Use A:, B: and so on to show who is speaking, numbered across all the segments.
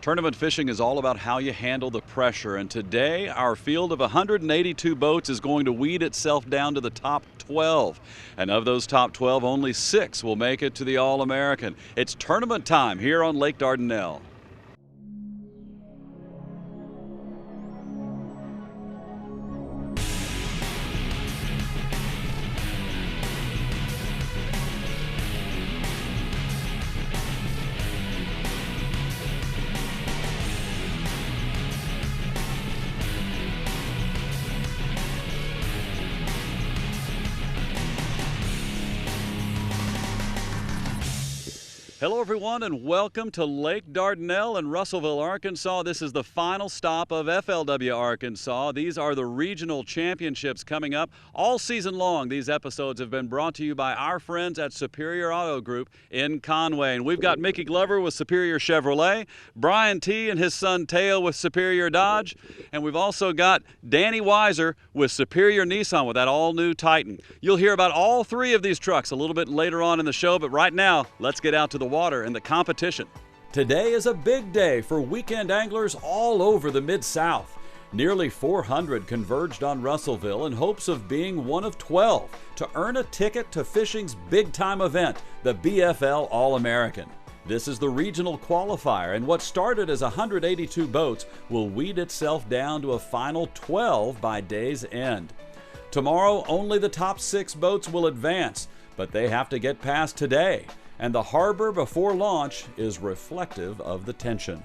A: Tournament fishing is all about how you handle the pressure, and today our field of 182 boats is going to weed itself down to the top 12. And of those top 12, only 6 will make it to the All-American. It's tournament time here on Lake Dardanelle. Hello everyone and welcome to Lake Dardanelle in Russellville, Arkansas. This is the final stop of FLW Arkansas. These are the regional championships coming up all season long. These episodes have been brought to you by our friends at Superior Auto Group in Conway. And we've got Mickey Glover with Superior Chevrolet, Brian T. and his son Teo with Superior Dodge, and we've also got Danny Weiser with Superior Nissan with that all-new Titan. You'll hear about all 3 of these trucks a little bit later on in the show, but right now, let's get out to the water and the competition. Today is a big day for weekend anglers all over the Mid-South. Nearly 400 converged on Russellville in hopes of being one of 12 to earn a ticket to fishing's big-time event, the BFL All-American. This is the regional qualifier, and what started as 182 boats will weed itself down to a final 12 by day's end. Tomorrow, only the top 6 boats will advance, but they have to get past today. And the harbor before launch is reflective of the tension.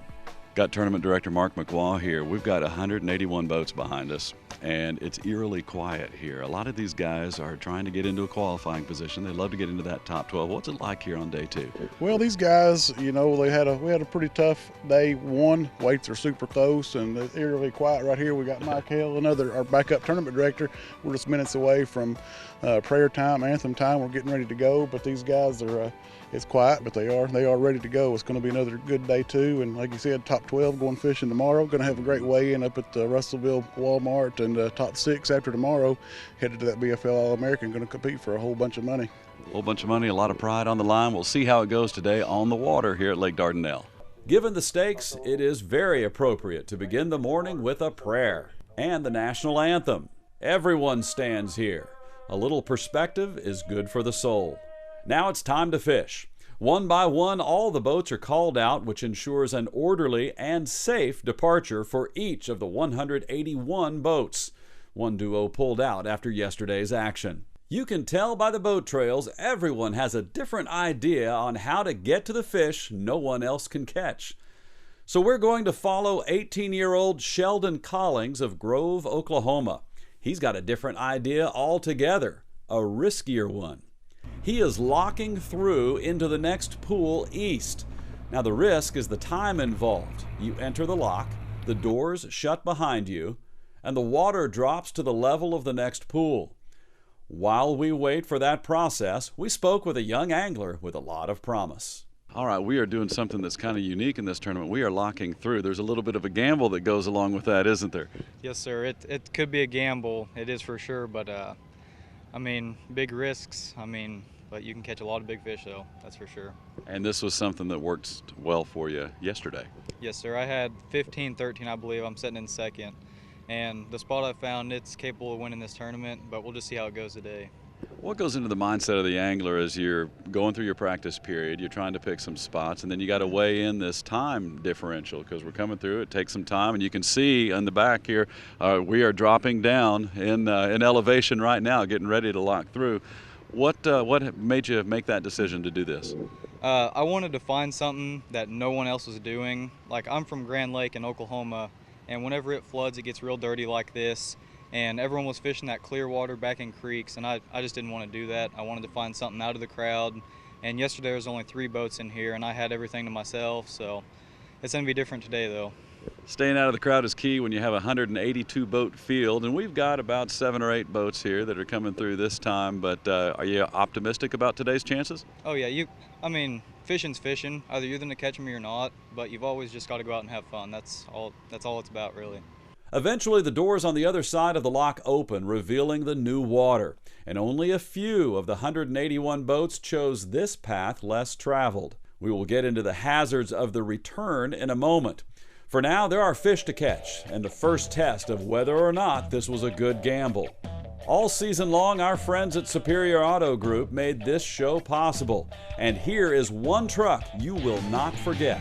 A: Got Tournament Director Mark McGuaw here. We've got 181 boats behind us, and it's eerily quiet here. A lot of these guys are trying to get into a qualifying position. They love to get into that top 12. What's it like here on day 2?
B: Well, these guys, you know, we had a pretty tough day 1. Weights are super close, and it's eerily quiet right here. We got Mike Hill, our backup tournament director. We're just minutes away from prayer time, anthem time. We're getting ready to go, but these guys are. It's quiet, but they are ready to go. It's going to be another good day 2, and like you said, top 12 going fishing tomorrow. Going to have a great weigh-in up at the Russellville Walmart, and top 6 after tomorrow. Headed to that BFL All-American. Going to compete for a whole bunch of money.
A: A whole bunch of money, a lot of pride on the line. We'll see how it goes today on the water here at Lake Dardanelle. Given the stakes, it is very appropriate to begin the morning with a prayer and the national anthem. Everyone stands here. A little perspective is good for the soul. Now it's time to fish. One by one, all the boats are called out, which ensures an orderly and safe departure for each of the 181 boats. One duo pulled out after yesterday's action. You can tell by the boat trails everyone has a different idea on how to get to the fish no one else can catch. So we're going to follow 18-year-old Sheldon Collings of Grove, Oklahoma. He's got a different idea altogether, a riskier one. He is locking through into the next pool east. Now the risk is the time involved. You enter the lock, the doors shut behind you, and the water drops to the level of the next pool. While we wait for that process, we spoke with a young angler with a lot of promise. All right, we are doing something that's kind of unique in this tournament. We are locking through. There's a little bit of a gamble that goes along with that, isn't there?
C: Yes, sir. It could be a gamble. It is for sure, but I mean, big risks. But you can catch a lot of big fish, though. That's for sure.
A: And this was something that worked well for you yesterday.
C: Yes, sir. I had 15-13, I believe. I'm sitting in second. And the spot I found, it's capable of winning this tournament, but we'll just see how it goes today.
A: What goes into the mindset of the angler as you're going through your practice period, you're trying to pick some spots, and then you got to weigh in this time differential because we're coming through, it takes some time, and you can see on the back here, we are dropping down in elevation right now, getting ready to lock through. What made you make that decision to do this?
C: I wanted to find something that no one else was doing. Like, I'm from Grand Lake in Oklahoma, and whenever it floods, it gets real dirty like this. And everyone was fishing that clear water back in creeks, and I just didn't want to do that. I wanted to find something out of the crowd. And yesterday there was only 3 boats in here, and I had everything to myself, so it's going to be different today, though.
A: Staying out of the crowd is key when you have a 182 boat field, and we've got about 7 or 8 boats here that are coming through this time, but are you optimistic about today's chances?
C: Oh yeah, fishing's fishing. Either you're going to catch them or you're not, but you've always just got to go out and have fun. That's all it's about, really.
A: Eventually, the doors on the other side of the lock open, revealing the new water, and only a few of the 181 boats chose this path less traveled. We will get into the hazards of the return in a moment. For now, there are fish to catch, and the first test of whether or not this was a good gamble. All season long, our friends at Superior Auto Group made this show possible. And here is one truck you will not forget.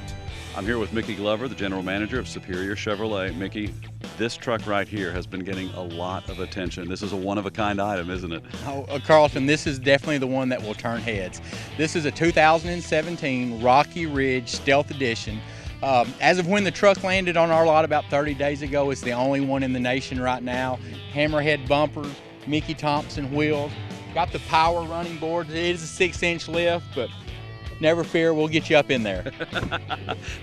A: I'm here with Mickey Glover, the general manager of Superior Chevrolet. Mickey, this truck right here has been getting a lot of attention. This is a one-of-a-kind item, isn't it?
D: Oh, Carlton, this is definitely the one that will turn heads. This is a 2017 Rocky Ridge Stealth Edition. As of when the truck landed on our lot about 30 days ago, it's the only one in the nation right now. Hammerhead bumpers, Mickey Thompson wheels, got the power running boards. It is a 6-inch lift, but never fear, we'll get you up in there.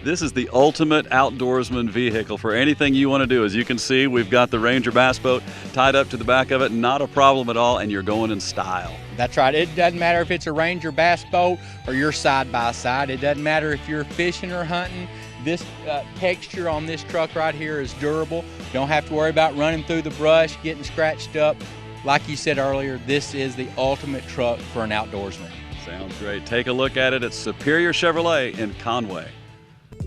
A: This is the ultimate outdoorsman vehicle for anything you want to do. As you can see, we've got the Ranger bass boat tied up to the back of it. Not a problem at all, and you're going in style.
D: That's right. It doesn't matter if it's a Ranger bass boat or you're side-by-side. It doesn't matter if you're fishing or hunting. This texture on this truck right here is durable. You don't have to worry about running through the brush, getting scratched up. Like you said earlier, this is the ultimate truck for an outdoorsman.
A: Sounds great. Take a look at it at Superior Chevrolet in Conway.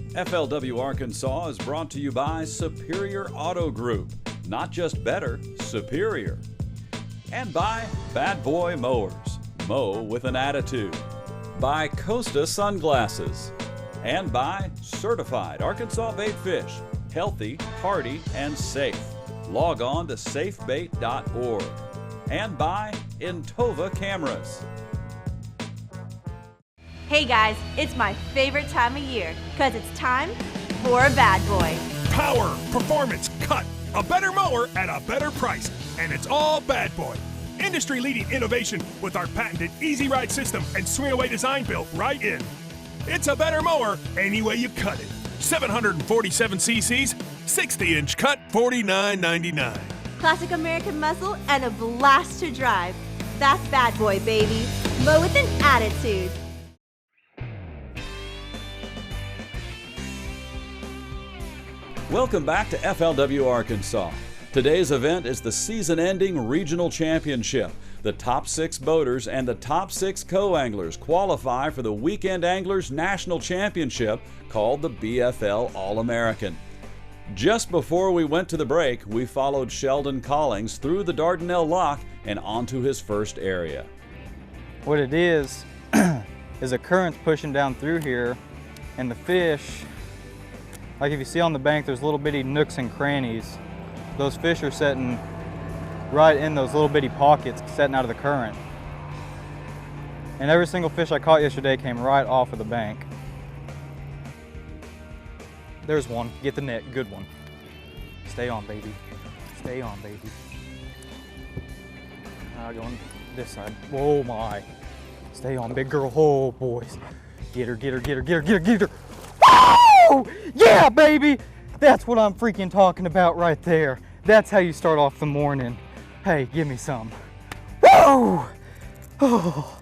A: FLW Arkansas is brought to you by Superior Auto Group. Not just better, superior. And by Bad Boy Mowers. Mow with an attitude. By COSTA Sunglasses. And by Certified Arkansas Bait Fish. Healthy, hearty, and safe. Log on to safebait.org. And by Intova Cameras.
E: Hey guys, it's my favorite time of year, because it's time for a bad boy.
F: Power, performance, cut. A better mower at a better price. And it's all Bad Boy. Industry-leading innovation with our patented Easy Ride system and swing-away design built right in. It's a better mower any way you cut it. 747 cc's, 60-inch cut, $49.99.
E: Classic American muscle and a blast to drive. That's Bad Boy, baby. Mow with an attitude.
A: Welcome back to FLW Arkansas. Today's event is the season-ending regional championship. The top 6 boaters and the top 6 co-anglers qualify for the Weekend Anglers National Championship called the BFL All-American. Just before we went to the break, we followed Sheldon Collings through the Dardanelle lock and onto his first area.
C: What it is a current pushing down through here, and the fish, like if you see on the bank, there's little bitty nooks and crannies. Those fish are sitting right in those little bitty pockets setting out of the current. And every single fish I caught yesterday came right off of the bank. There's one. Get the net. Good one. Stay on, baby. Stay on, baby. Going this side. Whoa, my. Stay on, big girl. Oh, boys. Get her, get her, get her, get her, get her, get her. Woo! Yeah, baby! That's what I'm freaking talking about right there. That's how you start off the morning. Hey, give me some. Woo! Oh.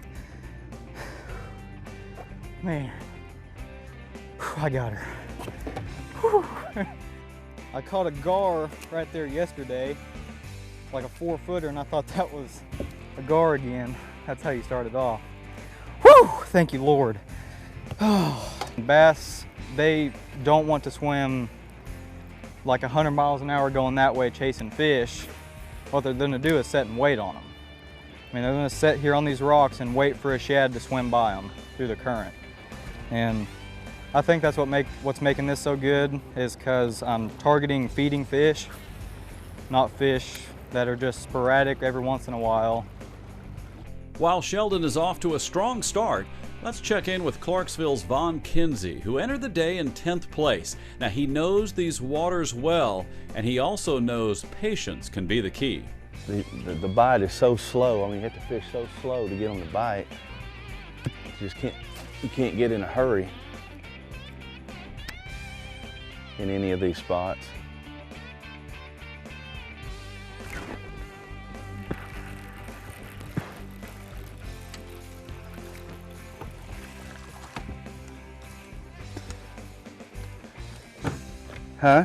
C: Man. I got her. Whew. I caught a gar right there yesterday, like a 4-footer, and I thought that was a gar again. That's how you start it off. Whew! Thank you, Lord. Oh. Bass, they don't want to swim like 100 miles an hour going that way chasing fish. What they're going to do is set and wait on them. I mean, they're going to sit here on these rocks and wait for a shad to swim by them through the current. And I think that's what's making this so good, is because I'm targeting feeding fish, not fish that are just sporadic every once in a while.
A: While Sheldon is off to a strong start, let's check in with Clarksville's Vaughn Kinsey, who entered the day in 10th place. Now, he knows these waters well, and he also knows patience can be the key.
G: The bite is so slow. I mean, you have to fish so slow to get on the bite. You can't get in a hurry in any of these spots. Huh?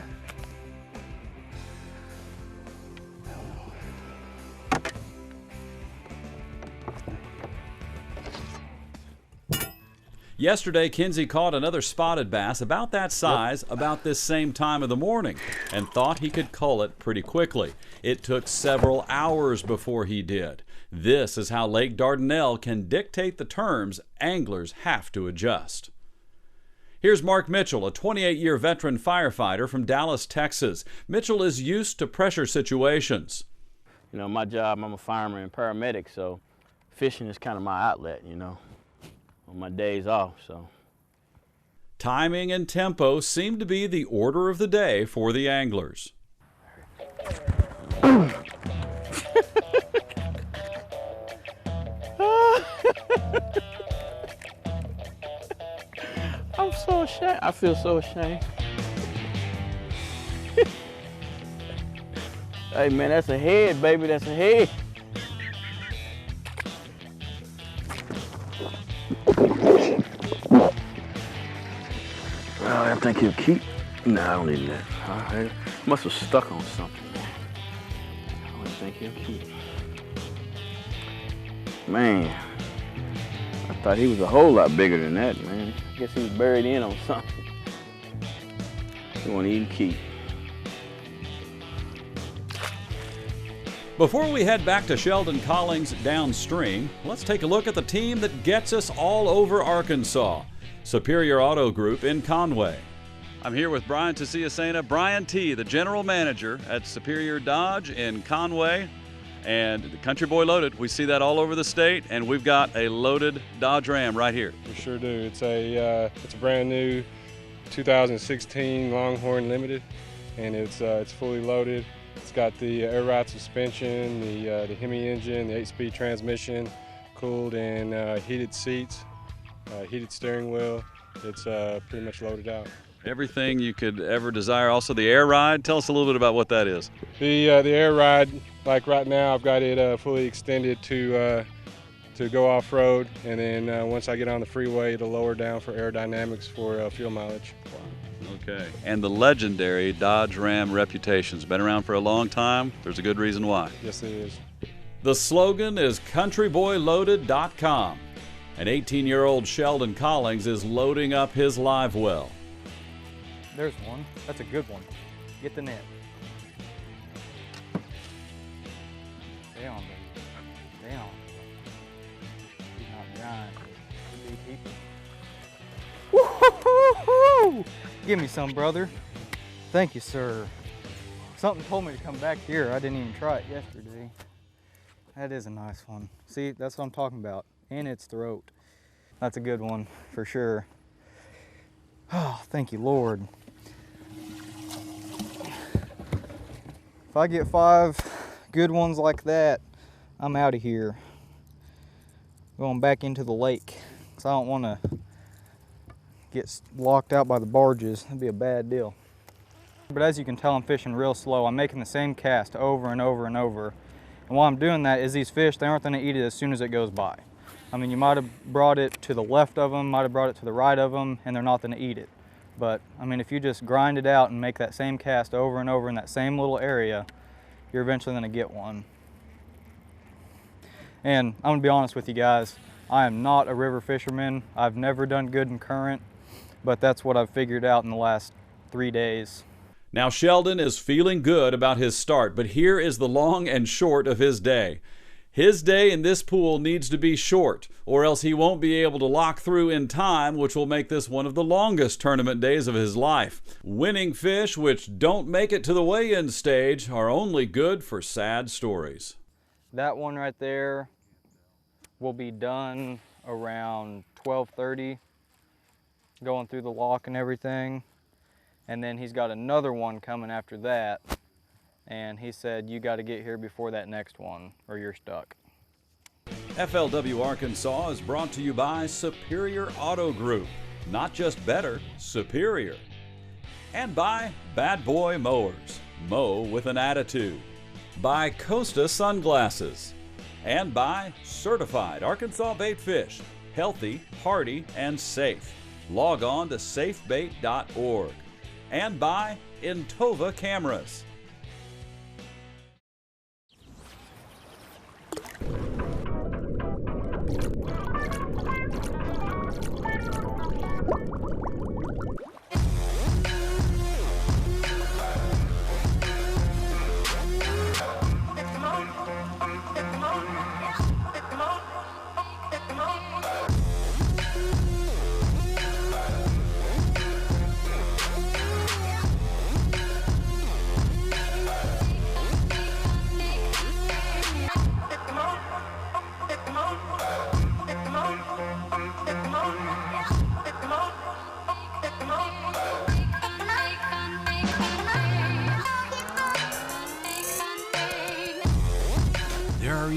A: Yesterday, Kinsey caught another spotted bass about that size about this same time of the morning and thought he could cull it pretty quickly. It took several hours before he did. This is how Lake Dardanelle can dictate the terms anglers have to adjust. Here's Mark Mitchell, a 28-year veteran firefighter from Dallas, Texas. Mitchell is used to pressure situations.
G: You know, my job, I'm a fireman and paramedic, so fishing is kind of my outlet, you know, on my days off, so.
A: Timing and tempo seem to be the order of the day for the anglers.
G: I'm so ashamed. I feel so ashamed. Hey man, that's a head, baby, that's a head. Well, I think he'll keep. No, I don't need that. Right. Must have stuck on something. I don't think he'll keep. Man, I thought he was a whole lot bigger than that, man. I guess he was buried in on something. He won't even keep.
A: Before we head back to Sheldon Collings downstream, let's take a look at the team that gets us all over Arkansas, Superior Auto Group in Conway. I'm here with Brian Tessiacena, Brian T., the general manager at Superior Dodge in Conway, and the Country Boy Loaded. We see that all over the state, and we've got a loaded Dodge Ram right here.
H: We sure do. It's a brand new 2016 Longhorn Limited, and it's fully loaded. It's got the air ride suspension, the Hemi engine, the 8-speed transmission, cooled and heated seats, heated steering wheel. It's pretty much loaded out.
A: Everything you could ever desire. Also the air ride. Tell us a little bit about what that is.
H: The air ride, like right now, I've got it fully extended to go off-road, and then once I get on the freeway, it'll lower down for aerodynamics for fuel mileage.
A: Okay. And the legendary Dodge Ram reputation's been around for a long time. There's a good reason why.
H: Yes, it is.
A: The slogan is countryboyloaded.com. An 18-year-old Sheldon Collings is loading up his live well.
C: There's one. That's a good one. Get the net. Stay on, baby. Stay on. He's not giant. Woo-hoo-hoo-hoo! Give me some, brother. Thank you, sir. Something told me to come back here. I didn't even try it yesterday. That is a nice one. See, that's what I'm talking about. In its throat. That's a good one, for sure. Oh, thank you, Lord. If I get 5 good ones like that, I'm out of here. Going back into the lake, because I don't want to get locked out by the barges. That'd be a bad deal. But as you can tell, I'm fishing real slow. I'm making the same cast over and over and over. And while I'm doing that is these fish, they aren't going to eat it as soon as it goes by. I mean, you might have brought it to the left of them, might have brought it to the right of them, and they're not going to eat it. But I mean, if you just grind it out and make that same cast over and over in that same little area, you're eventually going to get one. And I'm going to be honest with you guys, I am not a river fisherman. I've never done good in current, but that's what I've figured out in the last 3 days.
A: Now Sheldon is feeling good about his start, but here is the long and short of his day. His day in this pool needs to be short, or else he won't be able to lock through in time, which will make this one of the longest tournament days of his life. Winning fish which don't make it to the weigh-in stage are only good for sad stories.
C: That one right there will be done around 12:30, going through the lock and everything. And then he's got another one coming after that. And he said, you got to get here before that next one or you're stuck.
A: FLW Arkansas is brought to you by Superior Auto Group. Not just better, superior. And by Bad Boy Mowers. Mow with an attitude. By COSTA Sunglasses. And by Certified Arkansas Bait Fish. Healthy, hardy, and safe. Log on to safebait.org. And by Intova Cameras.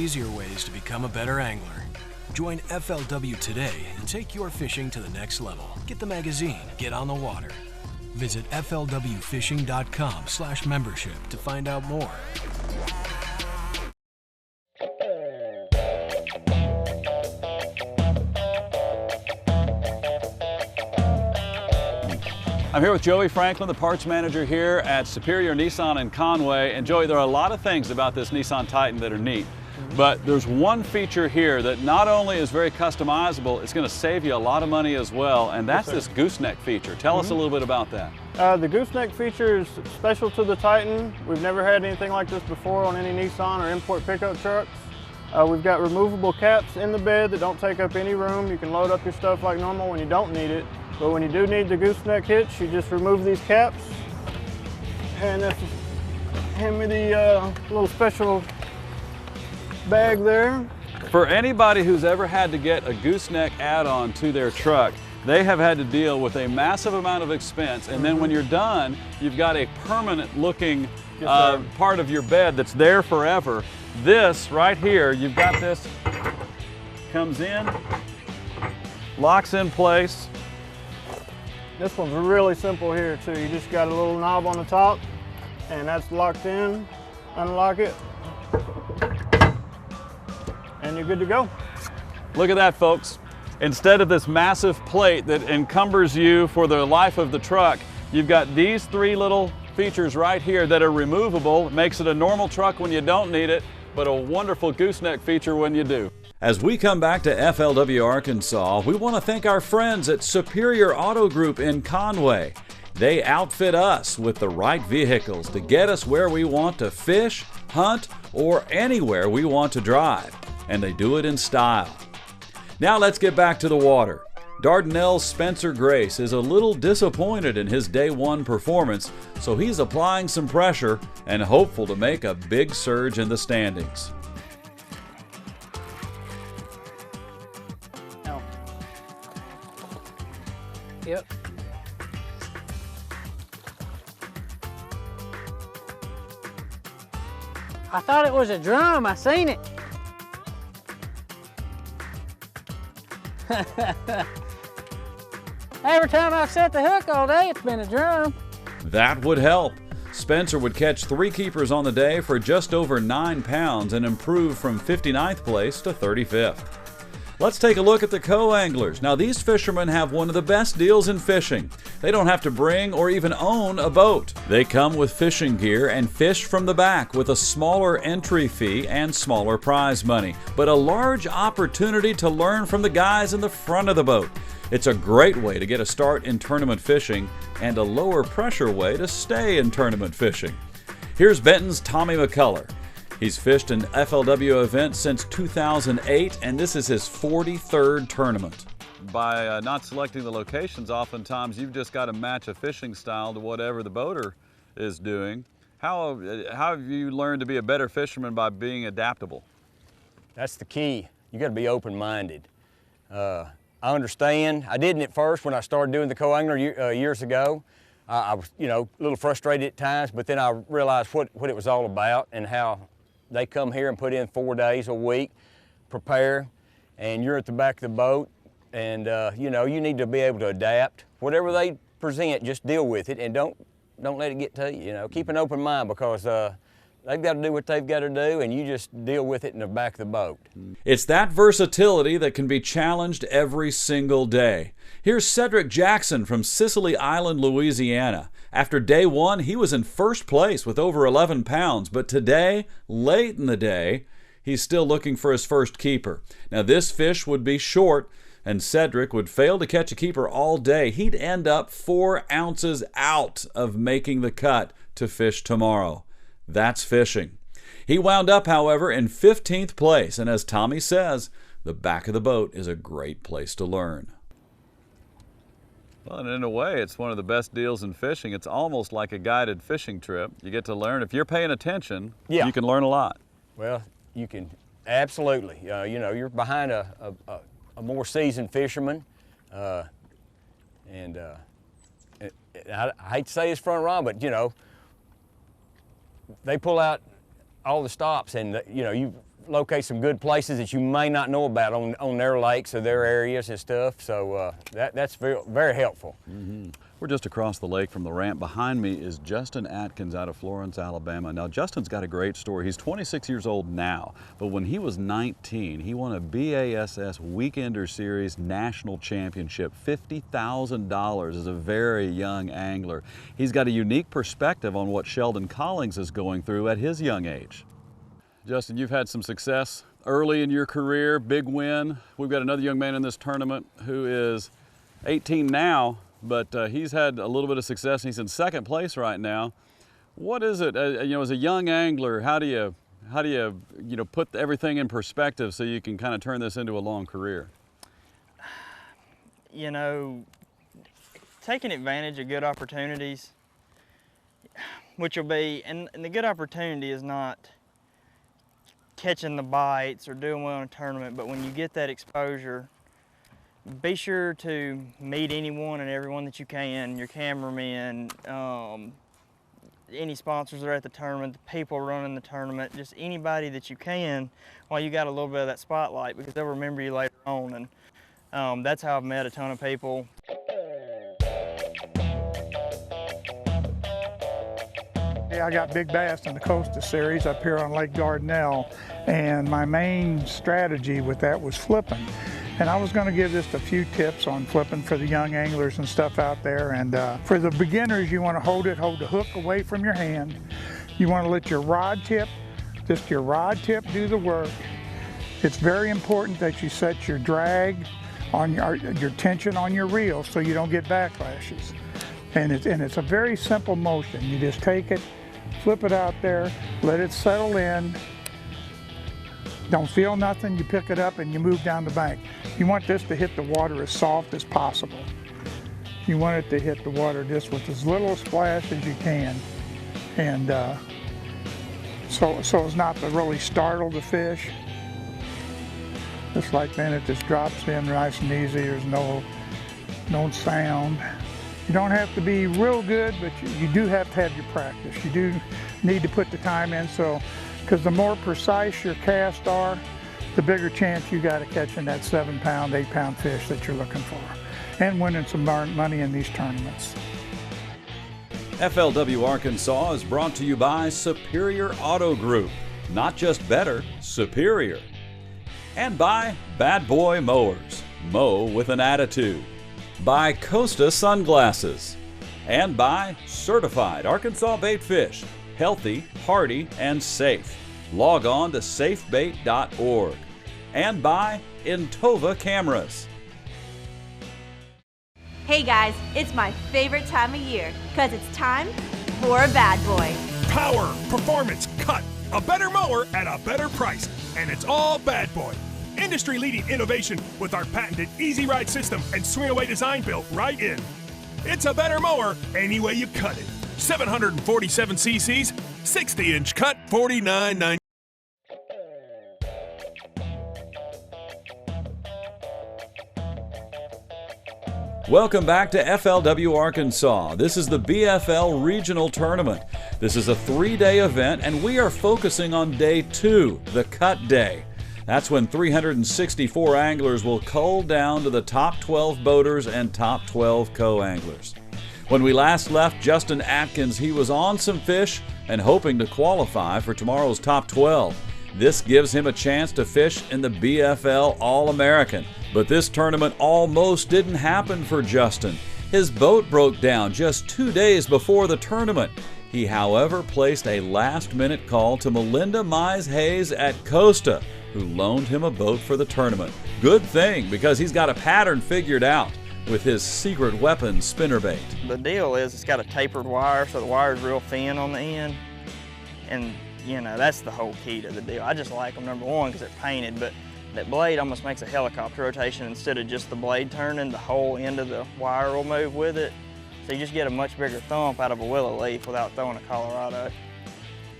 F: easier ways to become a better angler. Join FLW today and take your fishing to the next level. Get the magazine, get on the water. Visit flwfishing.com/membership to find out more.
A: I'm here with Joey Franklin, the parts manager here at Superior Nissan in Conway. And Joey, there are a lot of things about this Nissan Titan that are neat, but there's one feature here that not only is very customizable, it's going to save you a lot of money as well, and that's this gooseneck feature. Tell us a little bit about that.
I: The gooseneck feature is special to the Titan. We've never had anything like this before on any Nissan or import pickup trucks. We've got removable caps in the bed that don't take up any room. You can load up your stuff like normal when you don't need it. But when you do need the gooseneck hitch, you just remove these caps. And that's, hand me the little special bag there.
A: For anybody who's ever had to get a gooseneck add-on to their truck, they have had to deal with a massive amount of expense. And then when you're done, you've got a permanent looking part of your bed that's there forever. This right here, you've got this, comes in, locks in place.
I: This one's really simple here too. You just got a little knob on the top and that's locked in. Unlock it and you're good to go.
A: Look at that, folks. Instead of this massive plate that encumbers you for the life of the truck, you've got these three little features right here that are removable. It makes it a normal truck when you don't need it, but a wonderful gooseneck feature when you do. As we come back to FLW Arkansas, we want to thank our friends at Superior Auto Group in Conway. They outfit us with the right vehicles to get us where we want to fish, hunt, or anywhere we want to drive. And they do it in style. Now let's get back to the water. Dardanelle's Spencer Grace is a little disappointed in his day one performance, so he's applying some pressure and hopeful to make a big surge in the standings.
J: Yep. I thought it was a drum. I seen it. Every time I've set the hook all day, it's been a drum.
A: That would help. Spencer would catch 3 keepers on the day for just over 9 pounds and improve from 59th place to 35th. Let's take a look at the co-anglers. Now, these fishermen have one of the best deals in fishing. They don't have to bring or even own a boat. They come with fishing gear and fish from the back with a smaller entry fee and smaller prize money, but a large opportunity to learn from the guys in the front of the boat. It's a great way to get a start in tournament fishing and a lower pressure way to stay in tournament fishing. Here's Benton's Tommy McCullough. He's fished an FLW event since 2008, and this is his 43rd tournament. By not selecting the locations, oftentimes you've just got to match a fishing style to whatever the boater is doing. How have you learned to be a better fisherman by being adaptable?
K: That's the key. You got to be open-minded. I understand. I didn't at first when I started doing the co-angler years ago. I was, a little frustrated at times, but then I realized what it was all about and how they come here and put in 4 days a week, prepare, and you're at the back of the boat, and you need to be able to adapt. Whatever they present, just deal with it, and don't let it get to you. Keep an open mind, because they've got to do what they've got to do, and you just deal with it in the back of the boat.
A: It's that versatility that can be challenged every single day. Here's Cedric Jackson from Sicily Island, Louisiana. After day one, he was in first place with over 11 pounds, but today, late in the day, he's still looking for his first keeper. Now, this fish would be short, and Cedric would fail to catch a keeper all day. He'd end up 4 ounces out of making the cut to fish tomorrow. That's fishing. He wound up, however, in 15th place, and as Tommy says, the back of the boat is a great place to learn. Well, and in a way, it's one of the best deals in fishing. It's almost like a guided fishing trip. You get to learn. If you're paying attention, you can learn a lot.
K: Well, you can, absolutely. You're behind a more seasoned fisherman. And I hate to say this front row, but, they pull out all the stops, and, you locate some good places that you may not know about on their lakes or their areas and stuff. So that's very, very helpful.
A: Mm-hmm. We're just across the lake from the ramp. Behind me is Justin Atkins out of Florence, Alabama. Now, Justin's got a great story. He's 26 years old now, but when he was 19, he won a BASS Weekender Series National Championship, $50,000 as a very young angler. He's got a unique perspective on what Sheldon Collings is going through at his young age. Justin, you've had some success early in your career, big win. We've got another young man in this tournament who is 18 now, but he's had a little bit of success. He's in second place right now. What is it, you know, as a young angler, how do you put everything in perspective so you can kind of turn this into a long career?
L: You know, taking advantage of good opportunities, which will be, and the good opportunity is not catching the bites or doing well in a tournament, but when you get that exposure, be sure to meet anyone and everyone that you can, your cameramen, any sponsors that are at the tournament, the people running the tournament, just anybody that you can while you got a little bit of that spotlight, because they'll remember you later on. And that's how I've met a ton of people.
M: I got big bass in the COSTA series up here on Lake Dardanelle, and my main strategy with that was flipping. And I was going to give just a few tips on flipping for the young anglers and stuff out there. And for the beginners, you want to hold the hook away from your hand. You want to let your rod tip, just your rod tip, do the work. It's very important that you set your drag on your tension on your reel so you don't get backlashes. And it's a very simple motion. You just take it, flip it out there, let it settle in. Don't feel nothing, you pick it up and you move down the bank. You want this to hit the water as soft as possible. You want it to hit the water just with as little splash as you can. And so as not to really startle the fish. Just like then it just drops in nice and easy, there's no sound. You don't have to be real good, but you do have to have your practice. You do need to put the time in, because the more precise your casts are, the bigger chance you got of catching that 7-pound, 8-pound fish that you're looking for, and winning some money in these tournaments.
A: FLW Arkansas is brought to you by Superior Auto Group. Not just better, superior. And by Bad Boy Mowers. Mow with an attitude. By Costa Sunglasses. And by Certified Arkansas Bait Fish. Healthy, hardy, and safe. Log on to safebait.org. And by Intova Cameras.
E: Hey guys, it's my favorite time of year, because it's time for a bad boy.
F: Power, performance, cut. A better mower at a better price. And it's all Bad Boy. Industry-leading innovation with our patented Easy Ride system and swing-away design built right in. It's a better mower any way you cut it. 747 cc's, 60-inch cut, $49.90.
A: Welcome back to FLW Arkansas. This is the BFL Regional Tournament. This is a 3-day event, and we are focusing on day 2, the cut day. That's when 364 anglers will cull down to the top 12 boaters and top 12 co-anglers. When we last left Justin Atkins, he was on some fish and hoping to qualify for tomorrow's top 12. This gives him a chance to fish in the BFL All-American. But this tournament almost didn't happen for Justin. His boat broke down just 2 days before the tournament. He, however, placed a last-minute call to Melinda Mize Hayes at Costa, who loaned him a boat for the tournament. Good thing, because he's got a pattern figured out with his secret weapon spinnerbait.
L: The deal is it's got a tapered wire, so the wire's real thin on the end. And, you know, that's the whole key to the deal. I just like them, number one, because they're painted, but that blade almost makes a helicopter rotation. Instead of just the blade turning, the whole end of the wire will move with it. So you just get a much bigger thump out of a willow leaf without throwing a Colorado.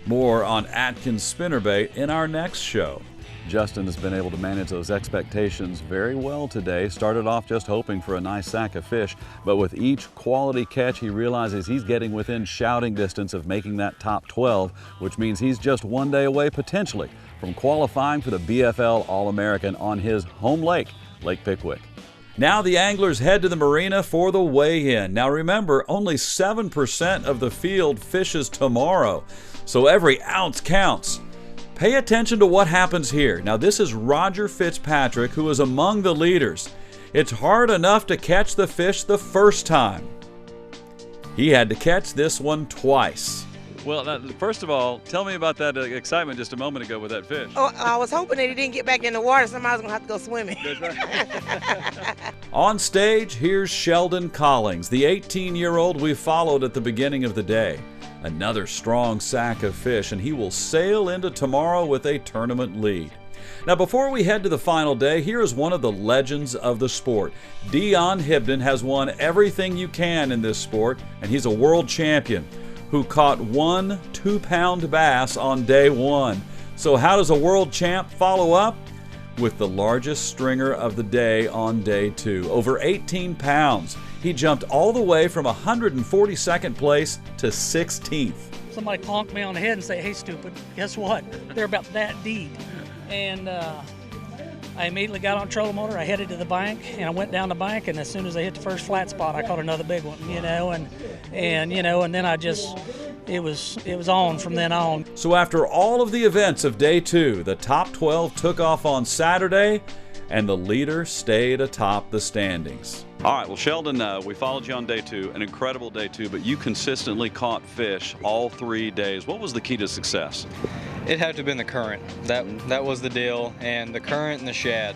A: More on Atkins spinnerbait in our next show. Justin has been able to manage those expectations very well today. Started off just hoping for a nice sack of fish, but with each quality catch, he realizes he's getting within shouting distance of making that top 12, which means he's just one day away potentially from qualifying for the BFL All-American on his home lake, Lake Pickwick. Now the anglers head to the marina for the weigh-in. Now remember, only 7% of the field fishes tomorrow, so every ounce counts. Pay attention to what happens here. Now this is Roger Fitzpatrick, who is among the leaders. It's hard enough to catch the fish the first time. He had to catch this one twice. Well, first of all, tell me about that excitement just a moment ago with that fish.
N: Oh, I was hoping that he didn't get back in the water. Somebody's going to have to go swimming.
A: On stage, here's Sheldon Collings, the 18-year-old we followed at the beginning of the day. Another strong sack of fish, and he will sail into tomorrow with a tournament lead. Now, before we head to the final day, here is one of the legends of the sport. Dion Hibden has won everything you can in this sport, and he's a world champion who caught one 2-pound bass on day one. So how does a world champ follow up? With the largest stringer of the day on day two, over 18 pounds. He jumped all the way from 142nd place to 16th.
O: Somebody conked me on the head and say, "Hey, stupid, guess what? They're about that deep." And I immediately got on trolling motor. I headed to the bank, and I went down the bank, and as soon as I hit the first flat spot, I caught another big one, you know, and then I just, it was on from then on.
A: So after all of the events of day two, the top 12 took off on Saturday, and the leader stayed atop the standings. All right, well, Sheldon, we followed you on day two, an incredible day two, but you consistently caught fish all 3 days. What was the key to success?
C: It had to have been the current. That was the deal, and the current and the shad.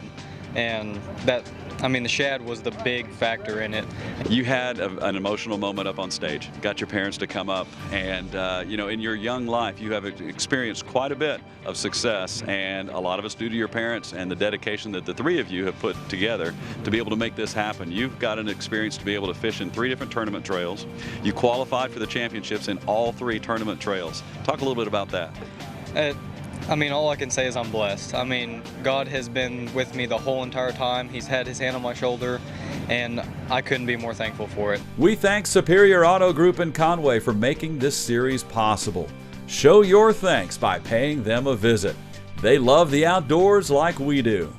C: And the shad was the big factor in it.
A: You had an emotional moment up on stage, got your parents to come up, and in your young life, you have experienced quite a bit of success, and a lot of it's due to your parents and the dedication that the three of you have put together to be able to make this happen. You've got an experience to be able to fish in 3 different tournament trails. You qualified for the championships in all 3 tournament trails. Talk a little bit about that.
C: All I can say is I'm blessed. God has been with me the whole entire time. He's had his hand on my shoulder, and I couldn't be more thankful for it.
A: We thank Superior Auto Group in Conway for making this series possible. Show your thanks by paying them a visit. They love the outdoors like we do.